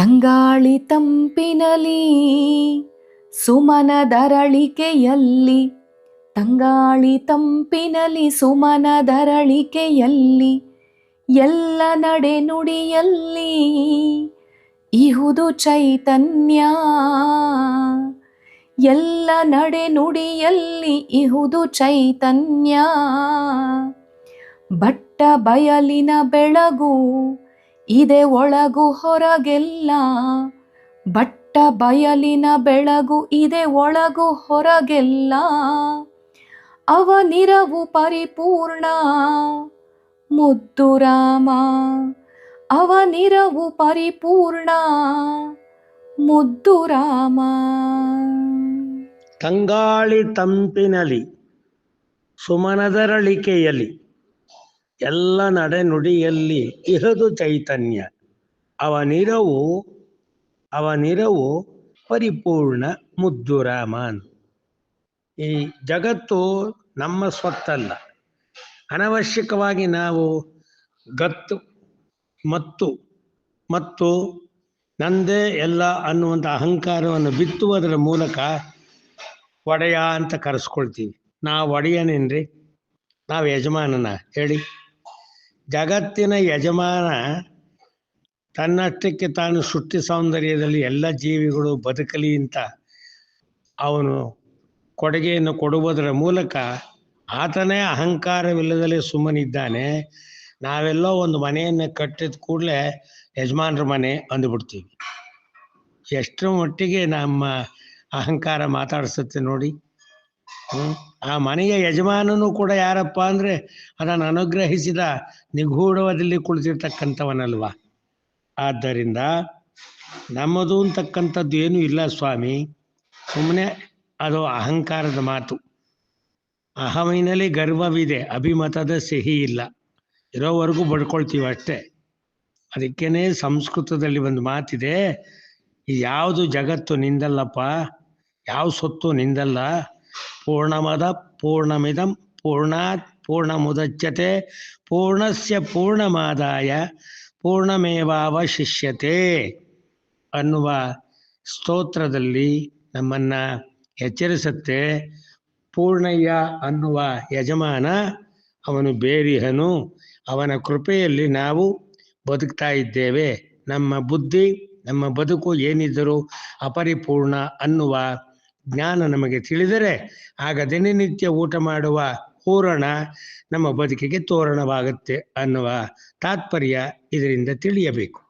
ತಂಗಾಳಿ ತಂಪಿನಲಿ ಸುಮನದರಳಿಕೆಯಲ್ಲಿ, ತಂಗಾಳಿ ತಂಪಿನಲಿ ಸುಮನದರಳಿಕೆಯಲ್ಲಿ, ಎಲ್ಲ ನಡೆ ನುಡಿಯಲ್ಲಿ ಇಹುದು ಚೈತನ್ಯ, ಎಲ್ಲ ನಡೆ ನುಡಿಯಲ್ಲಿ ಇಹುದು ಚೈತನ್ಯ. ಬಟ್ಟ ಬಯಲಿನ ಬೆಳಗು ಇದೆ ಒಳಗು ಹೊರಗೆಲ್ಲ, ಬಟ್ಟ ಬಯಲಿನ ಬೆಳಗು ಇದೆ ಒಳಗು ಹೊರಗೆಲ್ಲ. ಅವನಿರವು ಪರಿಪೂರ್ಣ ಮುದ್ದು ರಾಮ, ಅವನಿರವು ಪರಿಪೂರ್ಣ ಮುದ್ದು ರಾಮ. ತಂಗಾಳಿ ತಂಪಿನಲಿ ಸುಮನದರಳಿಕೆಯಲ್ಲಿ, ಎಲ್ಲ ನಡೆ ನುಡಿಯಲ್ಲಿ ಇಹದು ಚೈತನ್ಯ. ಅವನಿರವು ಪರಿಪೂರ್ಣ ಮುದ್ದು ರಾಮನ್. ಈ ಜಗತ್ತು ನಮ್ಮ ಸ್ವತ್ತಲ್ಲ. ಅನವಶ್ಯಕವಾಗಿ ನಾವು ಗತ್ತು ಮತ್ತು ನಂದೇ ಎಲ್ಲ ಅನ್ನುವಂಥ ಅಹಂಕಾರವನ್ನು ಬಿತ್ತುವುದರ ಮೂಲಕ ಒಡೆಯ ಅಂತ ಕರೆಸ್ಕೊಳ್ತೀವಿ. ನಾವು ಒಡೆಯನೇನ್ರಿ? ನಾವು ಯಜಮಾನನ ಹೇಳಿ? ಜಗತ್ತಿನ ಯಜಮಾನ ತನ್ನಷ್ಟಕ್ಕೆ ತಾನು ಸೃಷ್ಟಿ ಸೌಂದರ್ಯದಲ್ಲಿ ಎಲ್ಲ ಜೀವಿಗಳು ಬದುಕಲಿ ಅಂತ ಅವನು ಕೊಡುಗೆಯನ್ನು ಕೊಡುವುದರ ಮೂಲಕ ಆತನೇ ಅಹಂಕಾರವಿಲ್ಲದಲೇ ಸುಮ್ಮನಿದ್ದಾನೆ. ನಾವೆಲ್ಲೋ ಒಂದು ಮನೆಯನ್ನು ಕಟ್ಟಿದ ಕೂಡಲೇ ಯಜಮಾನ್ರ ಮನೆ ಅಂದುಬಿಡ್ತೀವಿ. ಎಷ್ಟರ ಮಟ್ಟಿಗೆ ನಮ್ಮ ಅಹಂಕಾರ ಮಾತಾಡಿಸುತ್ತೆ ನೋಡಿ. ಆ ಮನೆಯ ಯಜಮಾನನು ಕೂಡ ಯಾರಪ್ಪ ಅಂದರೆ ಅದನ್ನು ಅನುಗ್ರಹಿಸಿದ ನಿಗೂಢವಾದಲ್ಲಿ ಕುಳಿತಿರ್ತಕ್ಕಂಥವನಲ್ವ. ಆದ್ದರಿಂದ ನಮ್ಮದು ಅಂತಕ್ಕಂಥದ್ದು ಏನೂ ಇಲ್ಲ ಸ್ವಾಮಿ, ಸುಮ್ಮನೆ ಅದು ಅಹಂಕಾರದ ಮಾತು. ಅಹಮಿನಲ್ಲಿ ಗರ್ವವಿದೆ, ಅಭಿಮತದ ಸಿಹಿ ಇಲ್ಲ. ಇರೋವರೆಗೂ ಬಡ್ಕೊಳ್ತೀವಿ ಅಷ್ಟೇ. ಅದಕ್ಕೇನೆ ಸಂಸ್ಕೃತದಲ್ಲಿ ಒಂದು ಮಾತಿದೆ, ಯಾವುದು ಜಗತ್ತು ನಿಂದಲ್ಲಪ್ಪ, ಯಾವ ಸೊತ್ತು ನಿಂದಲ್ಲ. ಪೂರ್ಣಮದ ಪೂರ್ಣಮಿದಂ ಪೂರ್ಣಾತ್ ಪೂರ್ಣಮುದಚ್ಯತೆ ಪೂರ್ಣಸ್ಯ ಪೂರ್ಣಮಾದಾಯ ಪೂರ್ಣಮೇವಾವಶಿಷ್ಯತೆ ಅನ್ನುವ ಸ್ತೋತ್ರದಲ್ಲಿ ನಮ್ಮನ್ನ ಎಚ್ಚರಿಸುತ್ತೆ. ಪೂರ್ಣಯ್ಯ ಅನ್ನುವ ಯಜಮಾನ ಅವನು ಬೇರಿಹನು. ಅವನ ಕೃಪೆಯಲ್ಲಿ ನಾವು ಬದುಕ್ತಾ ಇದ್ದೇವೆ. ನಮ್ಮ ಬುದ್ಧಿ ನಮ್ಮ ಬದುಕು ಏನಿದ್ದರೂ ಅಪರಿಪೂರ್ಣ ಅನ್ನುವ ಜ್ಞಾನ ನಮಗೆ ತಿಳಿದರೆ ಆಗ ದಿನನಿತ್ಯ ಊಟ ಮಾಡುವ ಹೂರಣ ನಮ್ಮ ಬದುಕಿಗೆ ತೋರಣವಾಗುತ್ತೆ ಅನ್ನುವ ತಾತ್ಪರ್ಯ ಇದರಿಂದ ತಿಳಿಯಬೇಕು.